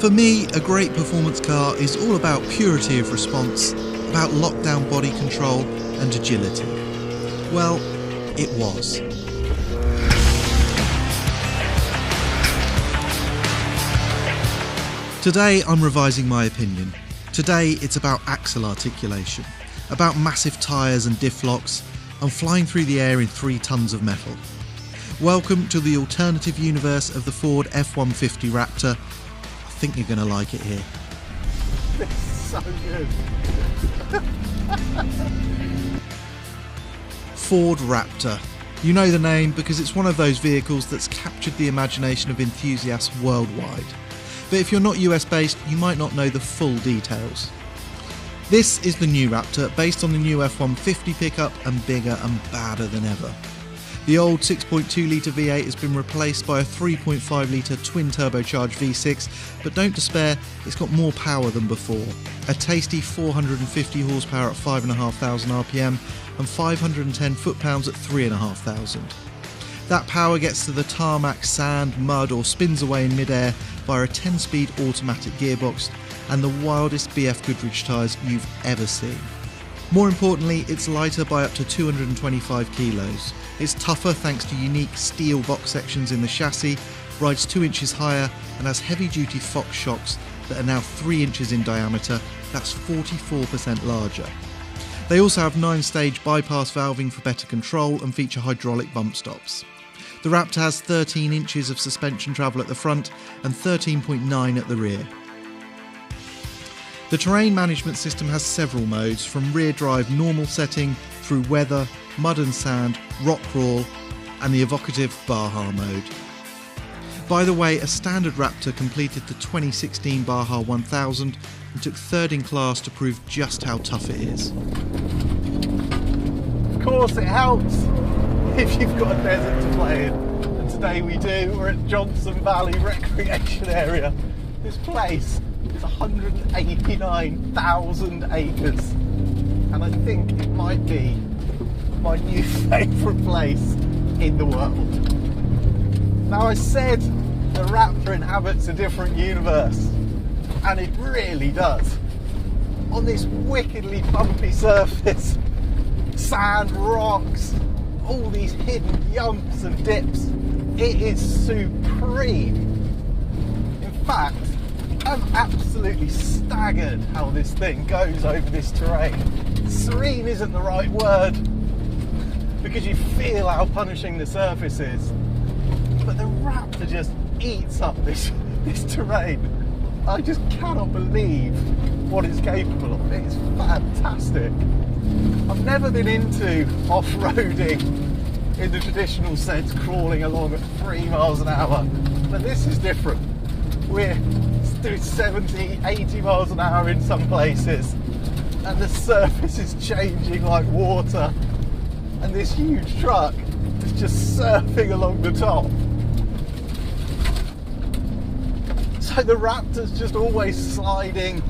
For me, a great performance car is all about purity of response, about lockdown body control and agility. Well, it was. Today I'm revising my opinion. Today it's about axle articulation, about massive tyres and diff locks, and flying through the air in 3 tons of metal. Welcome to the alternative universe of the Ford F-150 Raptor. I think you're going to like it here. This is so good. Ford Raptor. You know the name because it's one of those vehicles that's captured the imagination of enthusiasts worldwide. But if you're not US based, you might not know the full details. This is the new Raptor, based on the new F-150 pickup and bigger and badder than ever. The old 6.2 litre V8 has been replaced by a 3.5 litre twin turbocharged V6, but don't despair, it's got more power than before. A tasty 450 horsepower at 5,500 RPM and 510 foot-pounds at 3,500. That power gets to the tarmac, sand, mud or spins away in mid-air via a 10-speed automatic gearbox and the wildest BF Goodrich tyres you've ever seen. More importantly, it's lighter by up to 225 kilos. It's tougher thanks to unique steel box sections in the chassis, rides 2 inches higher and has heavy-duty Fox shocks that are now 3 inches in diameter. That's 44% larger. They also have 9-stage bypass valving for better control and feature hydraulic bump stops. The Raptor has 13 inches of suspension travel at the front and 13.9 at the rear. The terrain management system has several modes, from rear drive normal setting through weather, mud and sand, rock crawl and the evocative Baja mode. By the way, a standard Raptor completed the 2016 Baja 1000 and took 3rd in class to prove just how tough it is. Of course it helps if you've got a desert to play in, and today we do. We're at Johnson Valley Recreation Area. This place is 189,000 acres and I think it might be my new favourite place in the world. Now, I said the Raptor inhabits a different universe, and it really does. On this wickedly bumpy surface, sand, rocks, all these hidden yumps and dips, it is supreme. In fact, I'm absolutely staggered how this thing goes over this terrain. Serene isn't the right word, because you feel how punishing the surface is. But the Raptor just eats up this terrain. I just cannot believe what it's capable of. It's fantastic. I've never been into off-roading in the traditional sense, crawling along at 3 miles an hour, but this is different. We're doing 70, 80 miles an hour in some places, and the surface is changing like water, and this huge truck is just surfing along the top. So the Raptor's just always sliding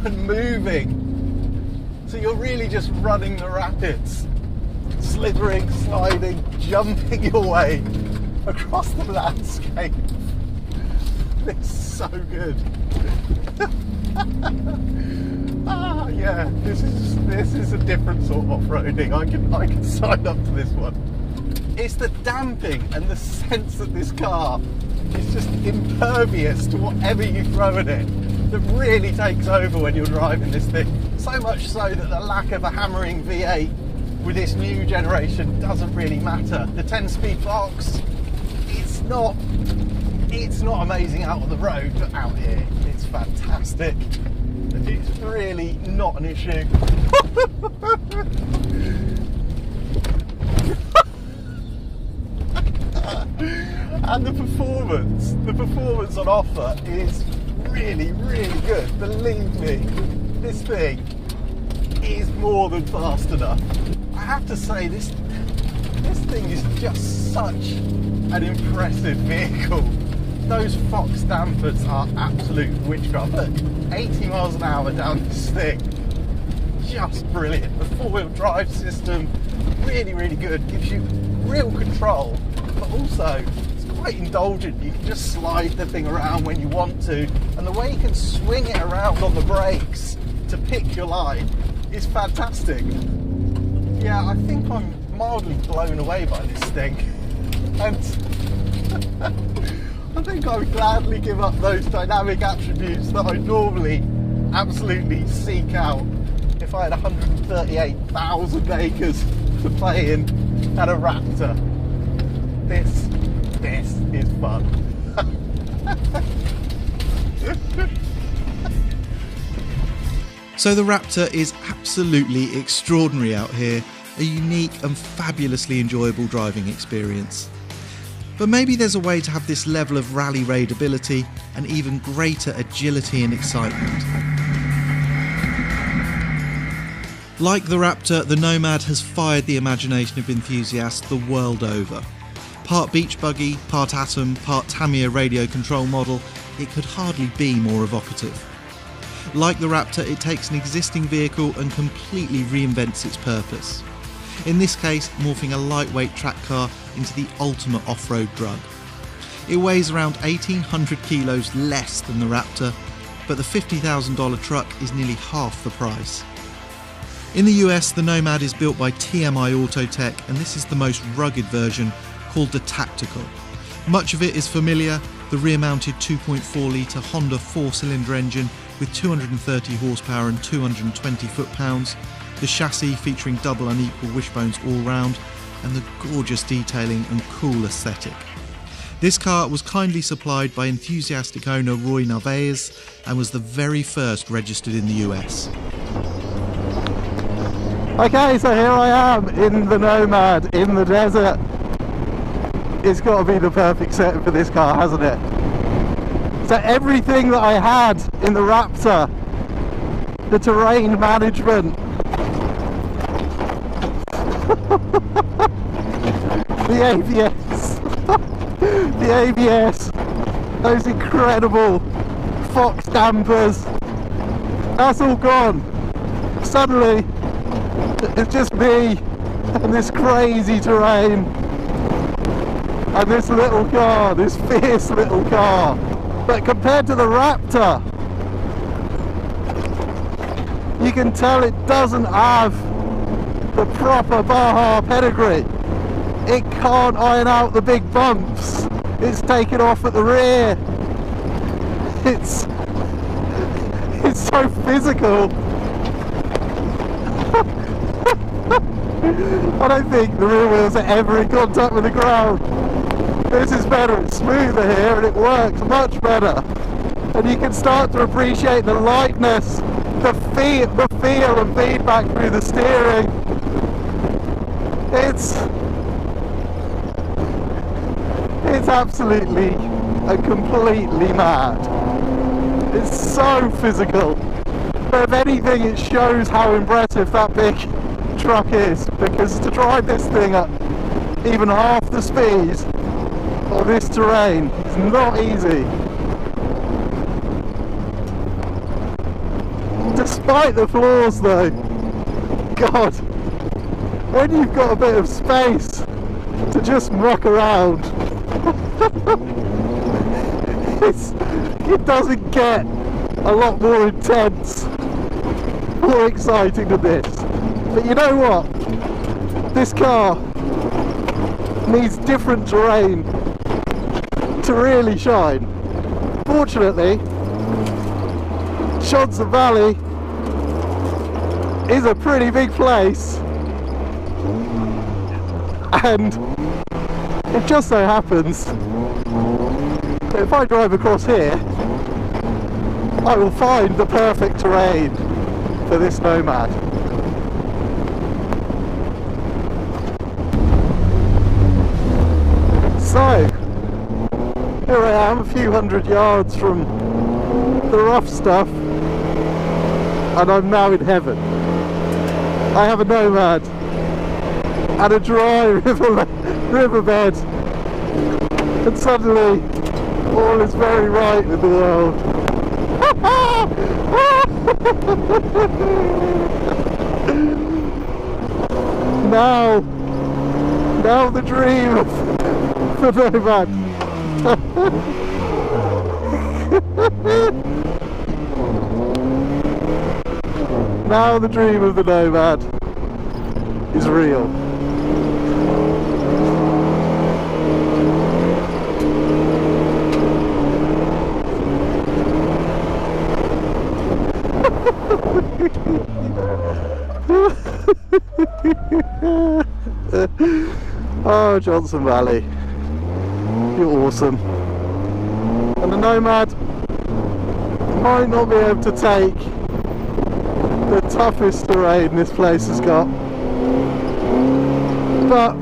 and moving. So you're really just running the rapids, slithering, sliding, jumping your way across the landscape. It's so good. Yeah, this is a different sort of off-roading. I can sign up to this one. It's the damping and the sense that this car is just impervious to whatever you throw at it that really takes over when you're driving this thing. So much so that the lack of a hammering V8 with this new generation doesn't really matter. The 10-speed box, it's not amazing out on the road, but out here it's fantastic. It's really not an issue. And the performance on offer is really, really good. Believe me, this thing is more than fast enough. I have to say, this thing is just such an impressive vehicle. Those Fox dampers are absolute witchcraft. Look, 80 miles an hour down this thing. Just brilliant. The 4-wheel drive system, really, really good. Gives you real control, but also it's quite quite indulgent. You can just slide the thing around when you want to, and the way you can swing it around on the brakes to pick your line is fantastic. Yeah, I think I'm mildly blown away by this thing, and I think I would gladly give up those dynamic attributes that I normally absolutely seek out if I had 138,000 acres to play in and a Raptor. This is fun. So the Raptor is absolutely extraordinary out here, a unique and fabulously enjoyable driving experience. But maybe there's a way to have this level of rally raidability and even greater agility and excitement. Like the Raptor, the Nomad has fired the imagination of enthusiasts the world over. Part beach buggy, part Atom, part Tamiya radio control model, it could hardly be more evocative. Like the Raptor, it takes an existing vehicle and completely reinvents its purpose. In this case, morphing a lightweight track car into the ultimate off-road drug. It weighs around 1,800 kilos less than the Raptor, but the $50,000 truck is nearly half the price. In the US, the Nomad is built by TMI Autotech, and this is the most rugged version, called the Tactical. Much of it is familiar: the rear-mounted 2.4 litre Honda 4-cylinder engine with 230 horsepower and 220 foot-pounds, the chassis featuring double unequal wishbones all round, and the gorgeous detailing and cool aesthetic. This car was kindly supplied by enthusiastic owner Roy Narvaez and was the very first registered in the US. Okay, so here I am in the Nomad, in the desert. It's got to be the perfect setting for this car, hasn't it? So everything that I had in the Raptor, the terrain management, the ABS, the ABS, those incredible Fox dampers, that's all gone. Suddenly, it's just me and this crazy terrain and this little car, this fierce little car. But compared to the Raptor, you can tell it doesn't have the proper Baja pedigree. It can't iron out the big bumps. It's taken off at the rear. It's so physical. I don't think the rear wheels are ever in contact with the ground. This is better, it's smoother here and it works much better. And you can start to appreciate the lightness, the feel and feedback through the steering. It's absolutely and completely mad. It's so physical. But if anything, it shows how impressive that big truck is, because to drive this thing at even half the speed of this terrain is not easy. Despite the flaws though, God, when you've got a bit of space to just muck around, it doesn't get a lot more intense, more exciting than this. But you know what? This car needs different terrain to really shine. Fortunately, Johnson Valley is a pretty big place, and it just so happens that if I drive across here, I will find the perfect terrain for this Nomad. So, here I am, a few hundred yards from the rough stuff, and I'm now in heaven. I have a Nomad and a dry riverbed, and suddenly all is very right with the world. Now the dream of the Nomad Now the dream of the Nomad is real. Oh, Johnson Valley, you're awesome. And the Nomad might not be able to take the toughest terrain this place has got, but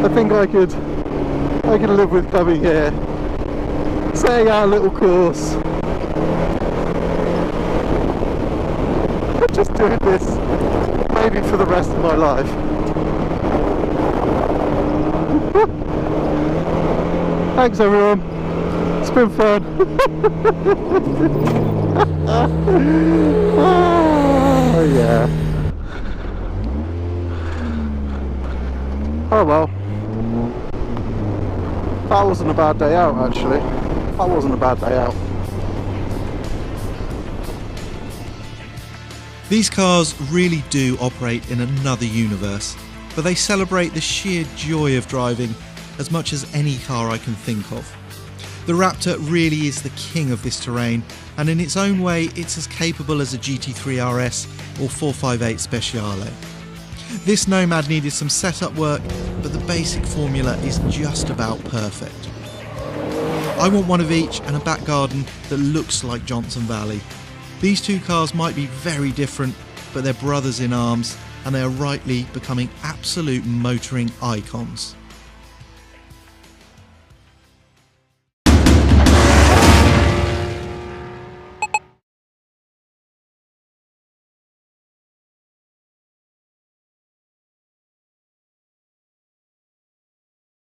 I think I could live with coming here, setting out a little course, just doing this maybe for the rest of my life. Thanks everyone, it's been fun. Oh yeah. Oh well. That wasn't a bad day out actually. That wasn't a bad day out. These cars really do operate in another universe, but they celebrate the sheer joy of driving as much as any car I can think of. The Raptor really is the king of this terrain, and in its own way it's as capable as a GT3 RS or 458 Speciale. This Nomad needed some setup work, but the basic formula is just about perfect. I want one of each and a back garden that looks like Johnson Valley. These two cars might be very different, but they're brothers in arms, and they are rightly becoming absolute motoring icons.